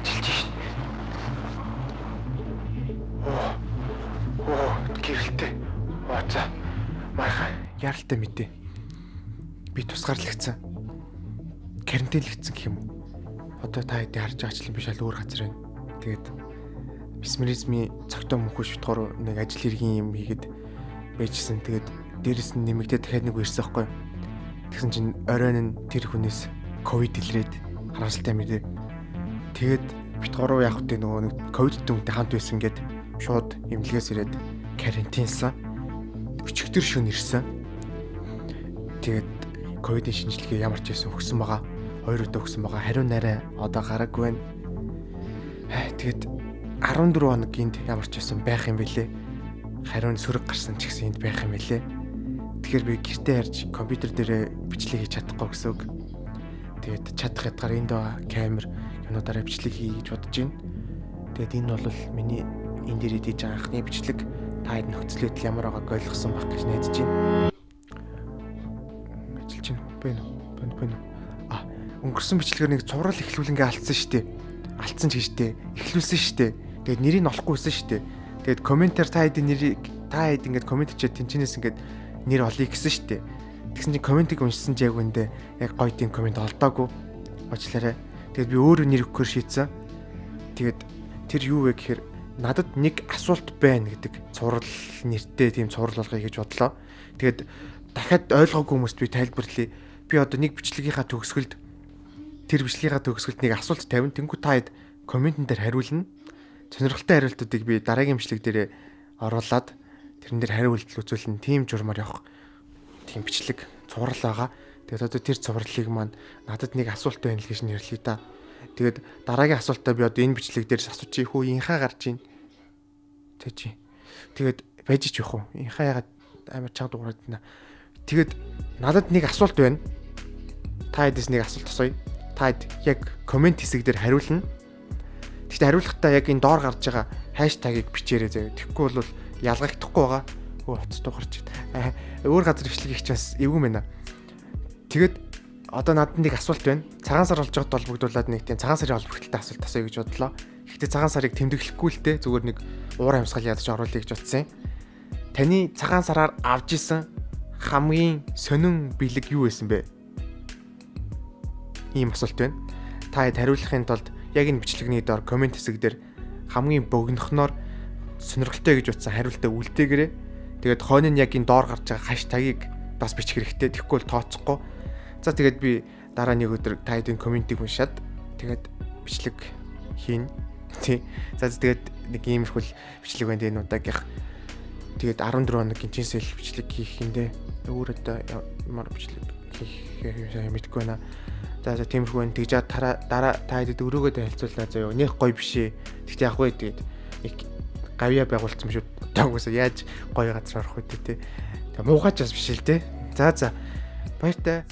ажиллаж шít. Гэрэлтэй. За. Мархан яралтай мэдээ. Би тусгаарлагдсан. Карантинлэгдсэн гэх юм уу? Одоо та хэдий харж байгаачлан биш аль өөр газар байна. Тэгээд месмеризмын цогтой мөнхөш битгаар нэг ажил хэргийн юм хийгээд байжсэн. Тэгээд дээрэс нь нэмэгдээ дахиад нэг ирсэн байхгүй. Тэгсэн чинь оройн нь тэр хүнээс ковид илрээд харамсалтай мэдээ. Тэгээд битгаар руу явах гэдэг нөгөө нэг ковид дүнтэй хамт байсан гэд шууд эмнэлгээс ирээд карантинсан. Өчигдөр шөнө ирсэн. Тэгээд ковидын шинжилгээ ямар ч байсан өгсөн байгаа. 2 удаа өгсөн байгаа. Хариу нарай одоо гараагүй байна. Тэгээд 14 хоног энд ямар ч байсан байх юм бэлээ. Хариу нь сөрөг гарсан ч гэсэн энд байх юм бэлээ. Тэгэхээр би гэртээ харж компьютер дээр бичлэг хийж чадахгүй гэсэн үг. Тэгээд чадах ятгаар энд байгаа камер юмудаараа бичлэг хий гэж бодож байна. Тэгээд энэ бол миний энэ дээр хийж байгаа анхны бичлэг. Та хэд нөхцөл байдал ямар байгааг ойлгосон байх гэж найдаж байна. Ажиллаж байна. Бэн. Өнгөрсөн бичлэгээр нэг цуврал эхлүүлэнгээ алдсан штэ. Алдсан ч гэжтэй. Эхлүүлсэн штэ. Тэгээд нэрийг олохгүйсэн штэ. Тэгээд комментээр та хэд ингээд коммент хийгээд тэнчнээс ингээд нэр олъё гэсэн штэ. Тэгсэн чинь комментиг уншсан ч яг үндэ яг гоё тийм коммент олдоогүй. Уучлаарай. Тэгээд би өөрөө нэр өгөхөөр шийдсэн. Тэгээд тэр юу вэ гэхээр надад нэг асуулт байна гэдэг цуврал нэртэй тийм цуврал болгоё гэж бодлоо. Тэгээд дахиад ойлгоогүй хүмүүст би тайлбарлая. Би одоо нэг бичлэгийнхаа төгсгөлд нэг асуулт тавина. Тэнгүү та хэд комментэн дээр хариулна. Сонирхолтой хариултуудыг би дараагийн бичлэг дээр оруулаад тэрэн дээр хариулт үзүүлнэ. Тим журмаар явах тийм бичлэг цуврал байгаа. Тэгээд одоо тэр цувралыг маань надад нэг асуулт байна л гэж нэрлэе та. Тэгээд дараагийн асуултаа би одоо энэ бичлэг дээр асуучих хүү инхаа гарч ийн. Тэгээд байж ч явах уу? Инхаа ягаад амар чанга дуурайд байна. Тэгээд надад нэг асуулт байна. Та хэдээс нэг асуулт асууя. Та хэд яг коммент хэсэг дээр хариулна. Гэхдээ хариулахдаа яг энэ доор гарч байгаа хаштагийг бичээрэй заяа. Тэгэхгүй бол ялгахдахгүй байгаа. Хоцтой гарч байна. Өөр газар бичлэг хийх ч бас эвгүй мэнэ. Тэгээд одоо надад нэг асуулт байна. Цагаан сар болж байгаатай холбогдуулаад нэг тийм цагаан сарын холбогдолтой асуулт асууя гэж бодлоо. Гэхдээ цагаан сарыг тэмдэглэхгүй л дээ. Зүгээр нэг уур амьсгал ядаж оруулъя гэж бодсон юм. Таны цагаан сараар авч исэн хамгийн сонин бэлэг юу байсан бэ? Ийм асуулт байна. Та хэд хариулахын тулд яг энэ бичлэгний доор коммент хэсэг дээр хамгийн богинохноор сонирхолтой гэж утсан хариултаа үлдээгээрэй. Тэгээд хойно нь яг энэ доор гарч байгаа хаштагийг бас бичих хэрэгтэй. Тэгэхгүй бол тооцохгүй. За тэгээд би дараа нэг өдөр та хэдийн комментиг уншаад тэгээд бичлэг хийн. Тий. За тэгээд нэг иймэрхүү бичлэг байна энэ удаагийнх. Тэгээд 14 хоногийн жинсэл бичлэг хийх юмдээ өөр одоо ямар бичлэг хийх мэдгүй байна. За тиймэрхүү байна. Тэгж дараа та хэдэд өрөөгөө танилцууллаа заяа. Нэх гоё биш ээ. Тэгтээ яг гоё тэгээд нэг гавья байгуулсан шүү. Тагуусаа яаж гоё газар орох вэ те. Тэг муугаач бас биш л те. За баяртай.